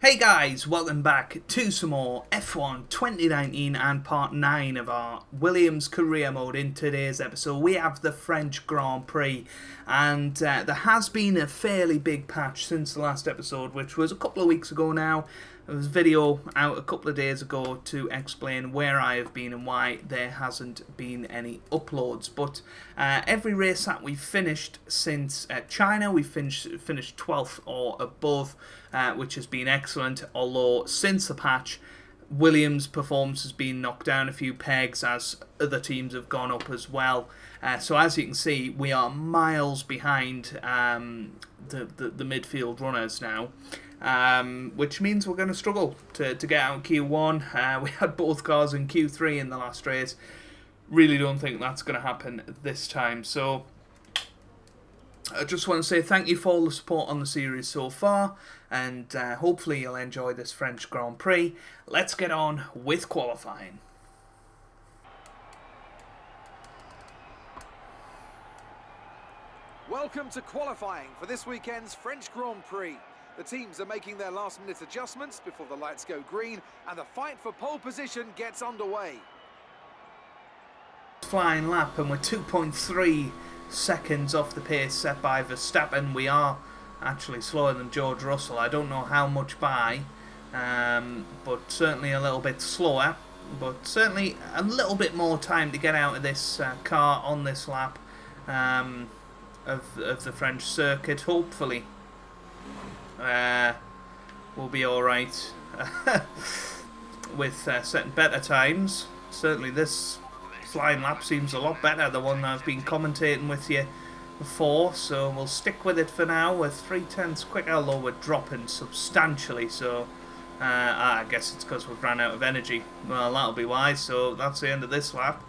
Hey guys, welcome back to some more F1 2019 and part 9 of our Williams career mode. In today's episode we have the French Grand Prix, and there has been a fairly big patch since the last episode, which was a couple of weeks ago now. There was a video out a couple of days ago to explain where I have been and why there hasn't been any uploads. But every race that we've finished since China, we've finished 12th or above, which has been excellent. Although since the patch, Williams' performance has been knocked down a few pegs as other teams have gone up as well. So as you can see, we are miles behind the midfield runners now. Which means we're going to struggle to get out in Q1. We had both cars in Q3 in the last race. Really don't think that's going to happen this time. So I just want to say thank you for all the support on the series so far, and hopefully you'll enjoy this French Grand Prix. Let's get on with qualifying. Welcome to qualifying for this weekend's French Grand Prix. The teams are making their last-minute adjustments before the lights go green, and the fight for pole position gets underway. Flying lap, and we're 2.3 seconds off the pace set by Verstappen. We are actually slower than George Russell. I don't know how much by, but certainly a little bit slower. But certainly a little bit more time to get out of this car on this lap of the French circuit, hopefully. We'll be alright with setting better times. Certainly this flying lap seems a lot better, the one I've been commentating with you before, so we'll stick with it for now. We're 3/10 quicker, although we're dropping substantially, so I guess it's because we've ran out of energy. Well, that'll be why, so that's the end of this lap.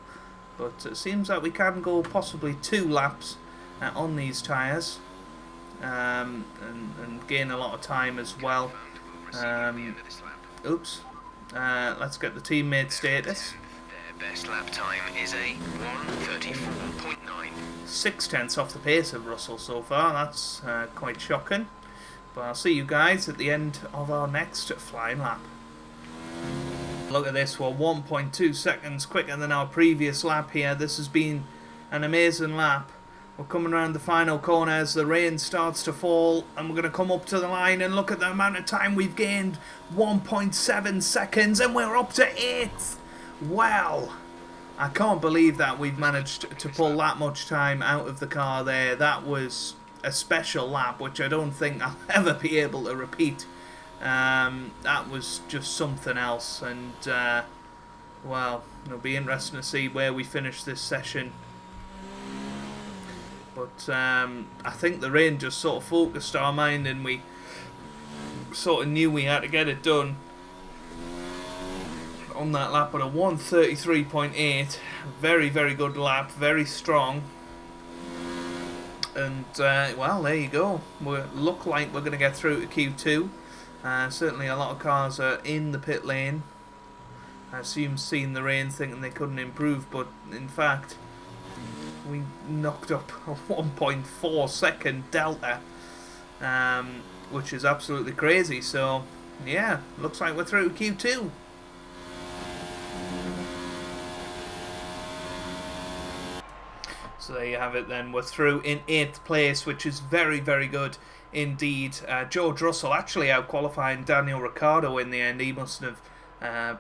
But it seems that we can go possibly 2 laps on these tyres. And gain a lot of time as well. Let's get the teammate status. Their best lap time is a 1:34.9. 6/10 off the pace of Russell so far. That's quite shocking. But I'll see you guys at the end of our next flying lap. Look at this, we're 1.2 seconds quicker than our previous lap here. This has been an amazing lap. We're coming around the final corner as the rain starts to fall, and we're going to come up to the line and look at the amount of time we've gained. 1.7 seconds, and we're up to 8th. Well, I can't believe that we've managed to pull that much time out of the car there. That was a special lap, which I don't think I'll ever be able to repeat. That was just something else, and well, it'll be interesting to see where we finish this session. But I think the rain just sort of focused our mind, and we sort of knew we had to get it done on that lap. But a 1:33.8, very, very good lap, very strong. And well, there you go. We look like we're going to get through to Q2. Certainly a lot of cars are in the pit lane. I assume seeing the rain thinking they couldn't improve, but in fact we knocked up a 1.4 second delta, which is absolutely crazy. So yeah, looks like we're through Q2. So there you have it then, we're through in 8th place, which is very, very good indeed. George Russell actually out-qualifying Daniel Ricciardo in the end. He must have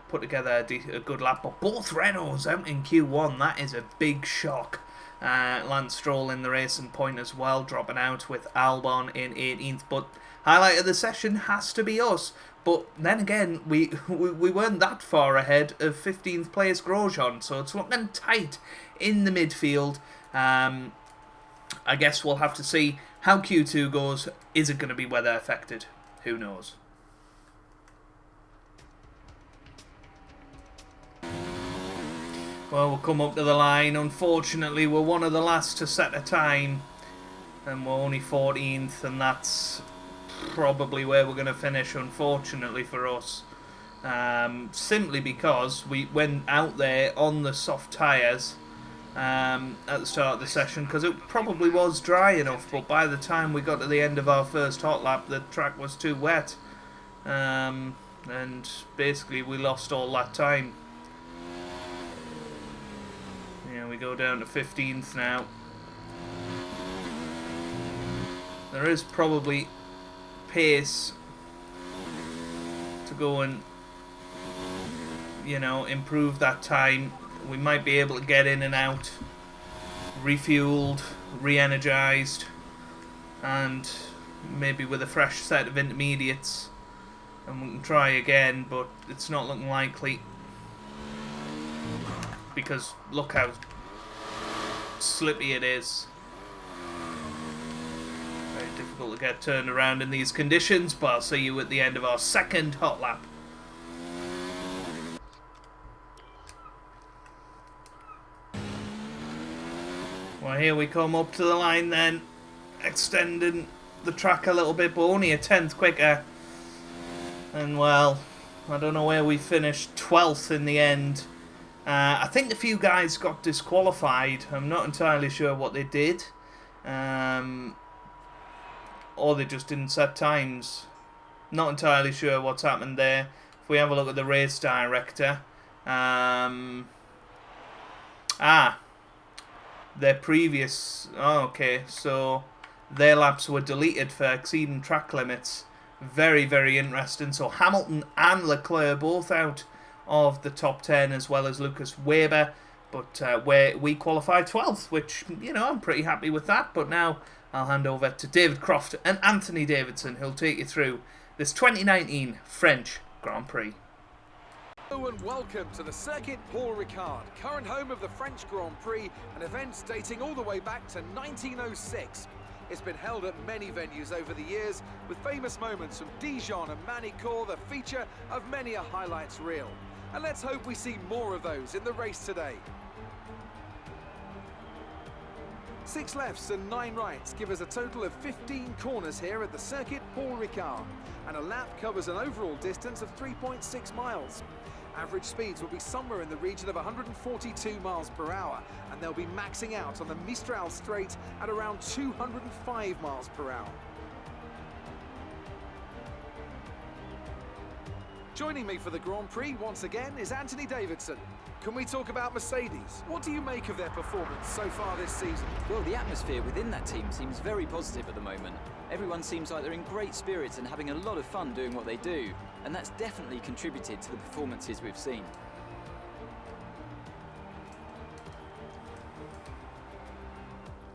put together a good lap, but both Renaults out in Q1, that is a big shock. Lance Stroll in the racing point as well, dropping out with Albon in 18th. But highlight of the session has to be us. But then again, we weren't that far ahead of 15th place Grosjean, so it's looking tight in the midfield. I guess we'll have to see how Q2 goes. Is it going to be weather affected? Who knows? Well, we'll come up to the line. Unfortunately, we're one of the last to set a time, and we're only 14th, and that's probably where we're going to finish, unfortunately for us. Simply because we went out there on the soft tyres at the start of the session, because it probably was dry enough, but by the time we got to the end of our first hot lap, the track was too wet. and basically we lost all that time. Yeah, we go down to 15th now. There is probably pace to go and, you know, improve that time. We might be able to get in and out, refueled, re-energized, and maybe with a fresh set of intermediates, and we can try again, but it's not looking likely, because look how slippy it is. Very difficult to get turned around in these conditions, but I'll see you at the end of our second hot lap. Well, here we come up to the line then, extending the track a little bit, but only a tenth quicker. And well, I don't know where we finished, 12th in the end. I think a few guys got disqualified. I'm not entirely sure what they did. Or they just didn't set times. Not entirely sure what's happened there. If we have a look at the race director. Their previous... Oh, okay, so their laps were deleted for exceeding track limits. Very, very interesting. So Hamilton and Leclerc both out of the top 10, as well as Lucas Weber. But we qualified 12th, which, you know, I'm pretty happy with that. But now I'll hand over to David Croft and Anthony Davidson, who'll take you through this 2019 French Grand Prix. Hello and welcome to the Circuit Paul Ricard, current home of the French Grand Prix, an event dating all the way back to 1906. It's been held at many venues over the years, with famous moments from Dijon and Manicourt the feature of many a highlights reel. And let's hope we see more of those in the race today. 6 lefts and 9 rights give us a total of 15 corners here at the Circuit Paul Ricard, and a lap covers an overall distance of 3.6 miles. Average speeds will be somewhere in the region of 142 miles per hour, and they'll be maxing out on the Mistral Straight at around 205 miles per hour. Joining me for the Grand Prix once again is Anthony Davidson. Can we talk about Mercedes? What do you make of their performance so far this season? Well, the atmosphere within that team seems very positive at the moment. Everyone seems like they're in great spirits and having a lot of fun doing what they do, and that's definitely contributed to the performances we've seen.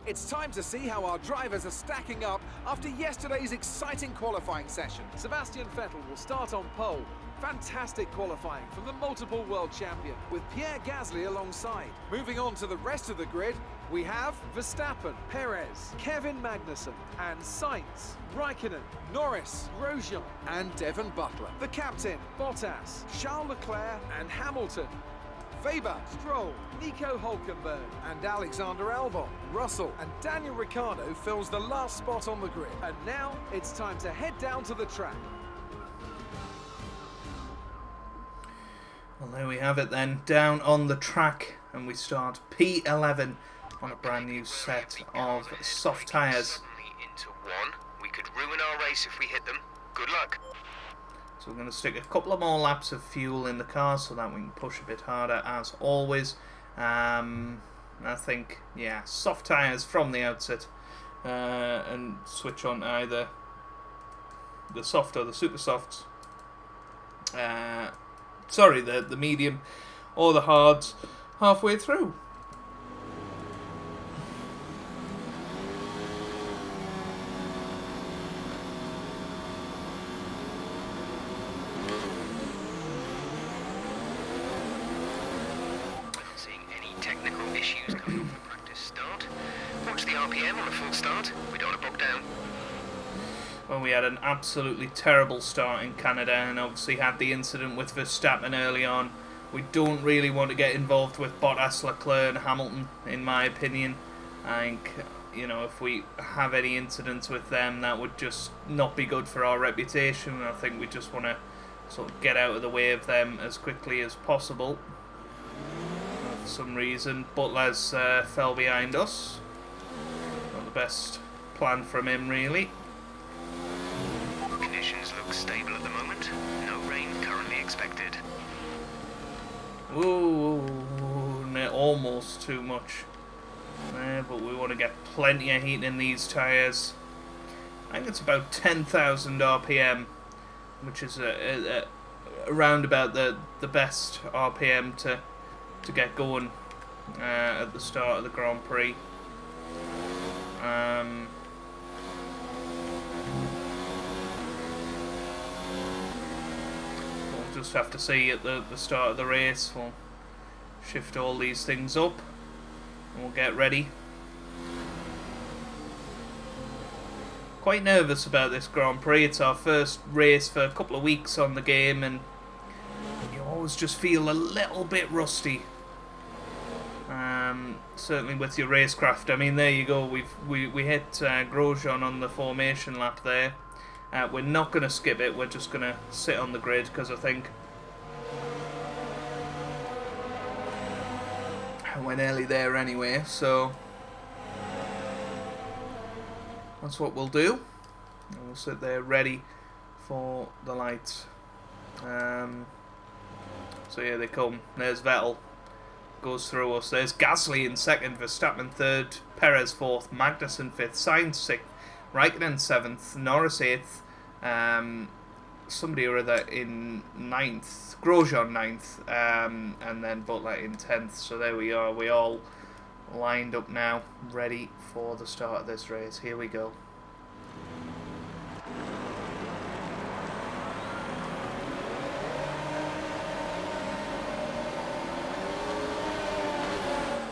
It's time to see how our drivers are stacking up after yesterday's exciting qualifying session. Sebastian Vettel will start on pole. Fantastic qualifying from the multiple world champion, with Pierre Gasly alongside. Moving on to the rest of the grid, we have Verstappen, Perez, Kevin Magnussen, and Sainz, Raikkonen, Norris, Grosjean, and Devon Butler. The captain, Bottas, Charles Leclerc, and Hamilton. Weber, Stroll, Nico Hülkenberg, and Alexander Albon. Russell and Daniel Ricciardo fills the last spot on the grid. And now it's time to head down to the track. Well, there we have it then, down on the track, and we start P11 on a brand new set of soft tyres. Into one. We could ruin our race if we hit them. Good luck. So we're going to stick a couple of more laps of fuel in the car so that we can push a bit harder as always. I think, yeah, soft tyres from the outset, and switch on either the soft or the super softs. Sorry, the medium or the hards halfway through. Not seeing any technical issues coming off the practice start. Watch the RPM on a full start. We don't want to bog down. Well, we had an absolutely terrible start in Canada and obviously had the incident with Verstappen early on. We don't really want to get involved with Bottas, Leclerc and Hamilton, in my opinion. I think, you know, if we have any incidents with them, that would just not be good for our reputation. I think we just want to sort of get out of the way of them as quickly as possible. For some reason, Butler's fell behind us. Not the best plan from him, really. Conditions look stable at the moment. Ooh, almost too much. But we want to get plenty of heat in these tyres. I think it's about 10,000 RPM, which is around about the best RPM to get going at the start of the Grand Prix. We'll just have to see at the start of the race. We'll shift all these things up and we'll get ready. Quite nervous about this Grand Prix. It's our first race for a couple of weeks on the game, and you always just feel a little bit rusty. Certainly with your racecraft. I mean, there you go. We hit Grosjean on the formation lap there. We're not going to skip it. We're just going to sit on the grid because I think we're nearly there anyway. So that's what we'll do. And we'll sit there ready for the lights. So here they come. There's Vettel. Goes through us. There's Gasly in second, Verstappen third, Perez fourth, Magnussen fifth, Sainz sixth, Raikkonen seventh, Norris eighth, somebody or other in ninth, Grosjean ninth, and then Butler in 10th. So there we are. We all lined up now, ready for the start of this race. Here we go.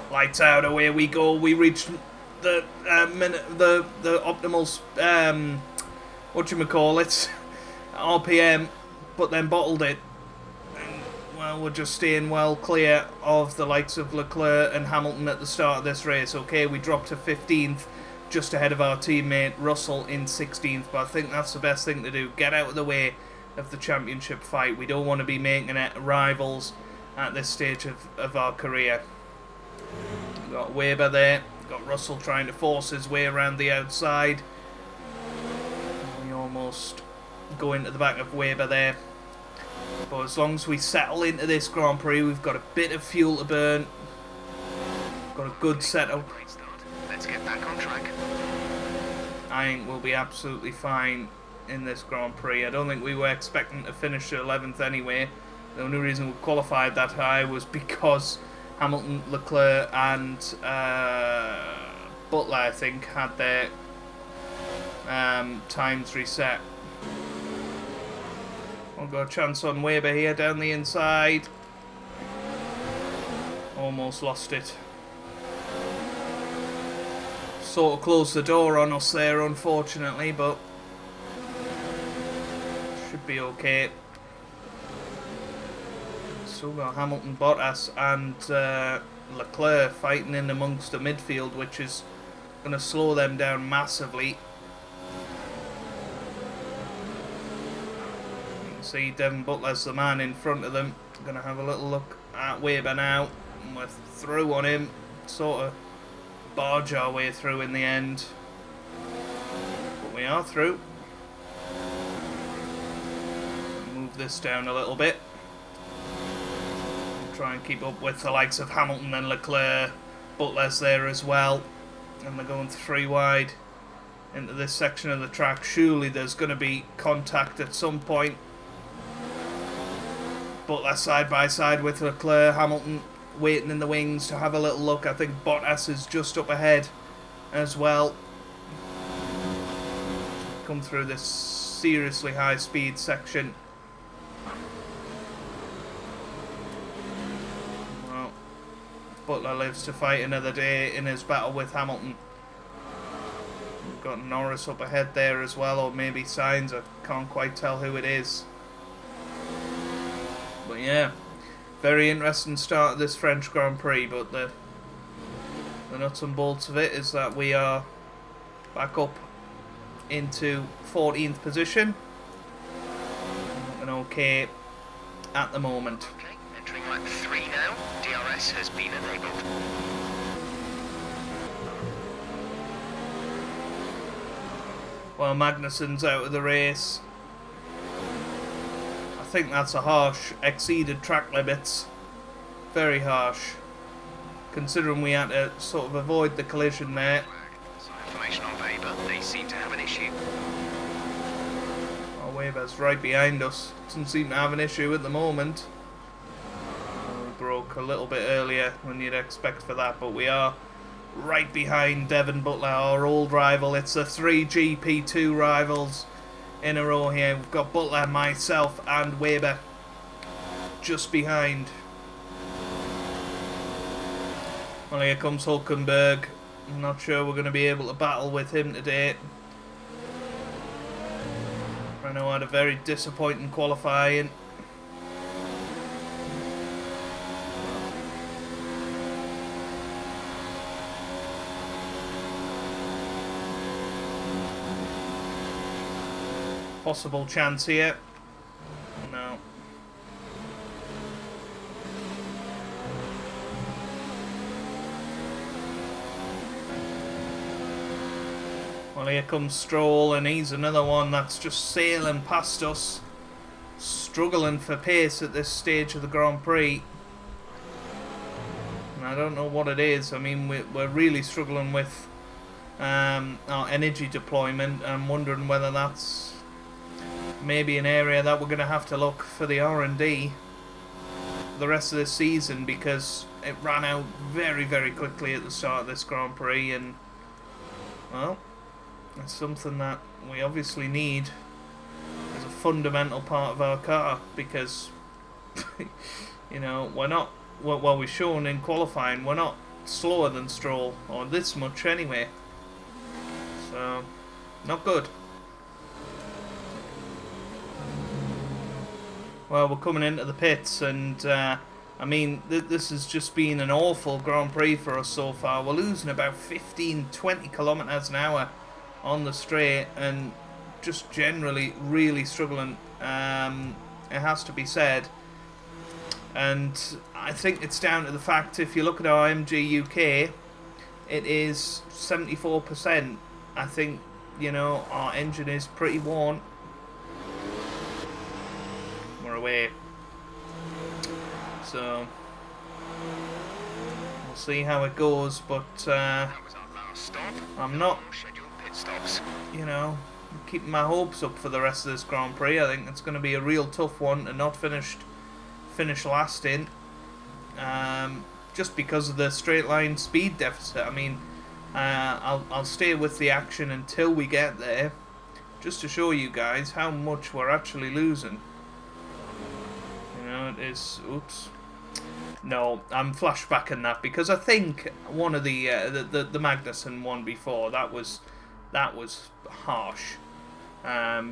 Lights out, away we go. We reached the optimal whatchamacallit RPM, but then bottled it. And, well, we're just staying well clear of the likes of Leclerc and Hamilton at the start of this race. Okay, we dropped to 15th, just ahead of our teammate Russell in 16th, but I think that's the best thing to do. Get out of the way of the championship fight. We don't want to be making it rivals at this stage of our career. We've got Weber there, got Russell trying to force his way around the outside. We almost go into the back of Weber there. But as long as we settle into this Grand Prix, we've got a bit of fuel to burn. Got a good setup. Let's get back on track. I think we'll be absolutely fine in this Grand Prix. I don't think we were expecting to finish 11th anyway. The only reason we qualified that high was because Hamilton, Leclerc and Butler, I think, had their times reset. We've got a chance on Weber here down the inside. Almost lost it. Sort of closed the door on us there, unfortunately, but should be okay. Still got Hamilton, Bottas and Leclerc fighting in amongst the midfield, which is going to slow them down massively. You can see Devon Butler's the man in front of them. Going to have a little look at Weber now. And we're through on him. Sort of barge our way through in the end. But we are through. Move this down a little bit. Try and keep up with the likes of Hamilton and Leclerc. Butler's there as well, and they're going 3 wide into this section of the track. Surely there's going to be contact at some point. Butler side by side with Leclerc. Hamilton waiting in the wings to have a little look. I think Bottas is just up ahead as well. Come through this seriously high speed section. Butler lives to fight another day in his battle with Hamilton. We've got Norris up ahead there as well, or maybe Sainz. I can't quite tell who it is. But yeah, very interesting start of this French Grand Prix, but the nuts and bolts of it is that we are back up into 14th position. And okay at the moment. Okay, entering lap 3 now. DRS has been enabled. Well, Magnussen's out of the race. I think that's a harsh exceeded track limits. very harsh. Considering we had to sort of avoid the collision there. Some information on Weber. They seem to have an issue. Oh, Weber's right behind us. Doesn't seem to have an issue at the moment. We broke a little bit earlier than you'd expect for that, but we are right behind Devon Butler, our old rival. It's the 3 GP2 rivals in a row here. We've got Butler, myself and Weber just behind. Well, here comes Hulkenberg. I'm not sure we're going to be able to battle with him today. Renault had a very disappointing qualifying. Possible chance here. No. Well, here comes Stroll, and he's another one that's just sailing past us. Struggling for pace at this stage of the Grand Prix. And I don't know what it is. I mean, we're really struggling with our energy deployment. I'm wondering whether that's maybe an area that we're going to have to look for the R&D the rest of this season, because it ran out very, very quickly at the start of this Grand Prix, and well, it's something that we obviously need as a fundamental part of our car, because you know, we're not, well, we've shown in qualifying we're not slower than Stroll, or this much anyway, so not good. Well, we're coming into the pits, and I mean, this has just been an awful Grand Prix for us so far. We're losing about 15-20 kilometers an hour on the straight, and just generally really struggling, it has to be said. And I think it's down to the fact, if you look at our MG UK, it is 74%. I think, you know, our engine is pretty worn. We're away, so we'll see how it goes, but I'm not, you know, keeping my hopes up for the rest of this Grand Prix. I think it's going to be a real tough one to not finish last in, just because of the straight line speed deficit. I mean, I'll stay with the action until we get there, just to show you guys how much we're actually losing. It is, oops. No, I'm flashbacking that, because I think one of the Magnussen one before, that was harsh,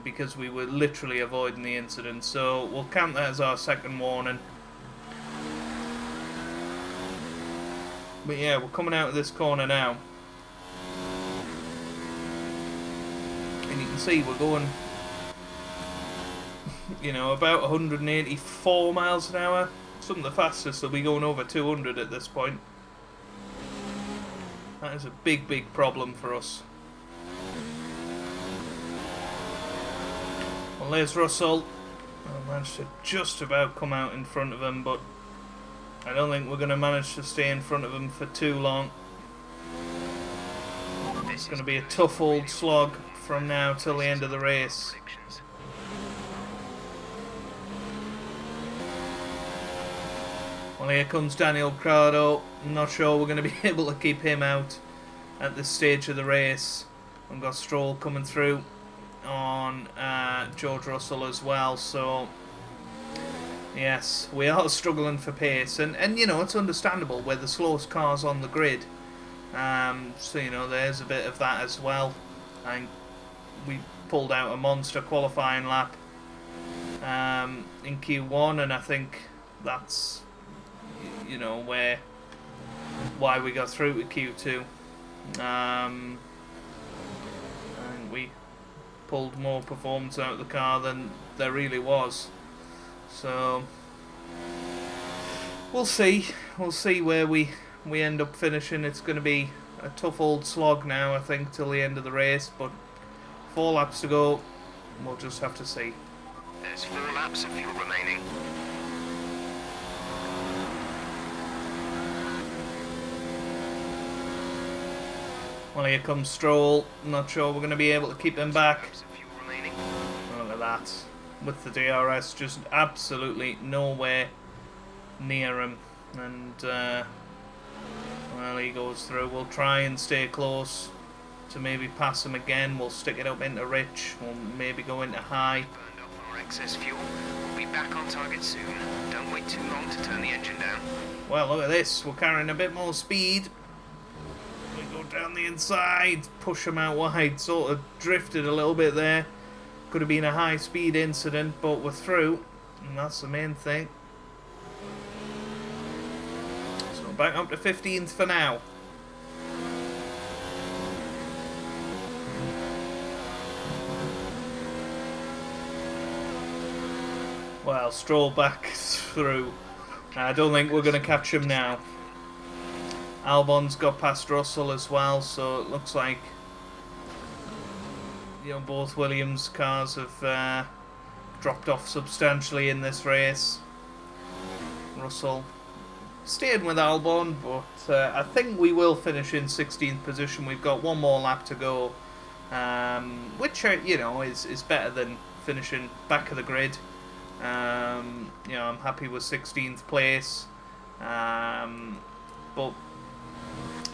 because we were literally avoiding the incident. So we'll count that as our second warning. But yeah, we're coming out of this corner now, and you can see we're going, you know, about 184 miles an hour. Some of the fastest will be going over 200 at this point. That is a big, big problem for us. Well, there's Russell. I managed to just about come out in front of him, but I don't think we're going to manage to stay in front of him for too long. It's going to be a tough old slog from now till the end of the race. Well, here comes Daniel Ricciardo. I'm not sure we're going to be able to keep him out at this stage of the race. We've got Stroll coming through on George Russell as well. So, yes, we are struggling for pace. And you know, it's understandable. We're the slowest cars on the grid. So, you know, there's a bit of that as well. And we pulled out a monster qualifying lap in Q1, and I think that's, you know, why we got through to Q2, and we pulled more performance out of the car than there really was. So we'll see where we end up finishing. It's going to be a tough old slog now, I think, till the end of the race, but 4 laps to go. We'll just have to see. There's 4 laps of fuel remaining. Well, here comes Stroll. I'm not sure we're going to be able to keep him back. Grams of fuel remaining. Look at that. With the DRS, just absolutely nowhere near him. And, well, he goes through. We'll try and stay close to maybe pass him again. We'll stick it up into Rich. We'll maybe go into high. Burned off our excess fuel. We'll be back on target soon. Don't wait too long to turn the engine down. Well, look at this. We're carrying a bit more speed. We go down the inside, push him out wide. Sort of drifted a little bit there. Could have been a high-speed incident, but we're through. And that's the main thing. So back up to 15th for now. Well, Stroll back through. I don't think we're going to catch him now. Albon's got past Russell as well, so it looks like, you know, both Williams cars have dropped off substantially in this race. Russell stayed with Albon, but I think we will finish in 16th position. We've got one more lap to go, which, you know, is better than finishing back of the grid. You know, I'm happy with 16th place, but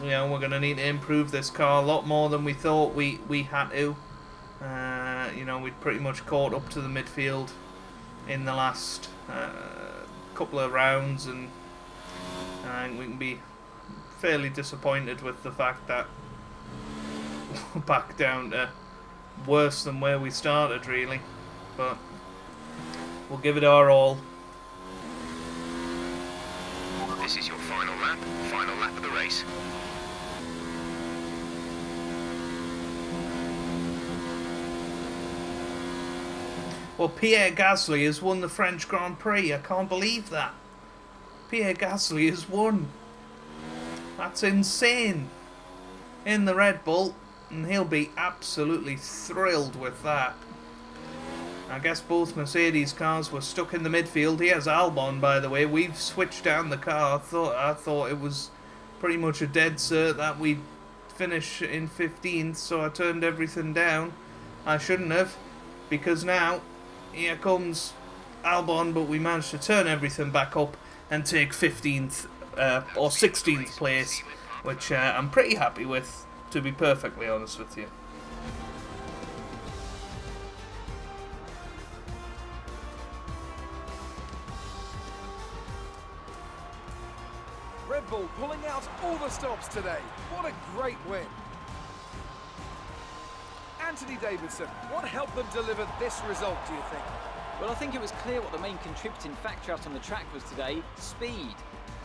you know, we're going to need to improve this car a lot more than we thought we had to. You know, we'd pretty much caught up to the midfield in the last couple of rounds, and I think we can be fairly disappointed with the fact that we're back down to worse than where we started, really. But we'll give it our all. This is your final lap of the race. Well, Pierre Gasly has won the French Grand Prix. I can't believe that. Pierre Gasly has won. That's insane. In the Red Bull, and he'll be absolutely thrilled with that. I guess both Mercedes cars were stuck in the midfield. Here's Albon, by the way. We've switched down the car. I thought it was pretty much a dead cert that we'd finish in 15th, so I turned everything down. I shouldn't have, because now here comes Albon, but we managed to turn everything back up and take 15th or 16th place, which I'm pretty happy with, to be perfectly honest with you. Red Bull pulling out all the stops today. What a great win. Anthony Davidson, what helped them deliver this result, do you think? Well, I think it was clear what the main contributing factor out on the track was today: speed.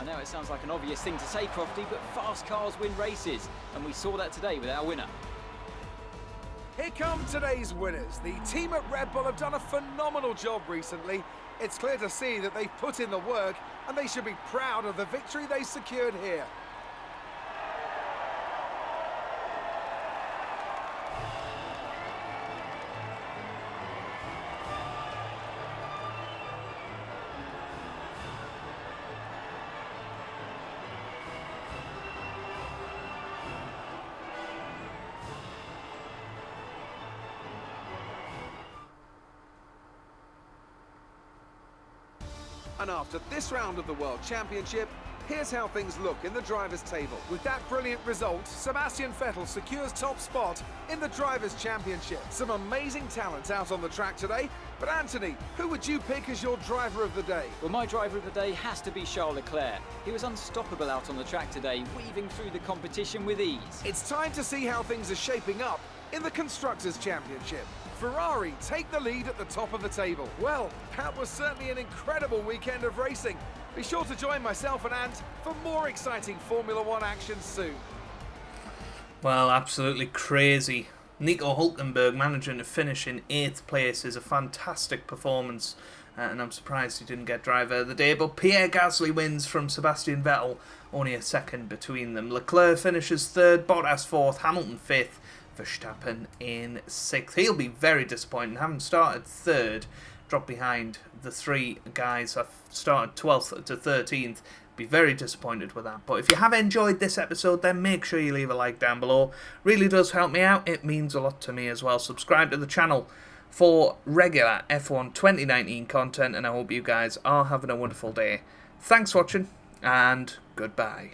I know it sounds like an obvious thing to say, Crofty, but fast cars win races, and we saw that today with our winner. Here come today's winners. The team at Red Bull have done a phenomenal job recently. It's clear to see that they've put in the work, and they should be proud of the victory they secured here. And after this round of the World Championship, here's how things look in the drivers' table. With that brilliant result, Sebastian Vettel secures top spot in the Drivers' Championship. Some amazing talent out on the track today, but Anthony, who would you pick as your driver of the day? Well, my driver of the day has to be Charles Leclerc. He was unstoppable out on the track today, weaving through the competition with ease. It's time to see how things are shaping up in the Constructors' Championship. Ferrari take the lead at the top of the table. Well, that was certainly an incredible weekend of racing. Be sure to join myself and Ant for more exciting Formula One action soon. Well, absolutely crazy. Nico Hülkenberg managing to finish in 8th place is a fantastic performance, and I'm surprised he didn't get driver of the day. But Pierre Gasly wins from Sebastian Vettel, only a second between them. Leclerc finishes 3rd, Bottas 4th, Hamilton 5th, Verstappen in 6th. He'll be very disappointed, having started 3rd, dropped behind the 3 guys. I've started 12th to 13th. Be very disappointed with that. But if you have enjoyed this episode, then make sure you leave a like down below. Really does help me out. It means a lot to me as well. Subscribe to the channel for regular F1 2019 content, and I hope you guys are having a wonderful day. Thanks for watching, and goodbye.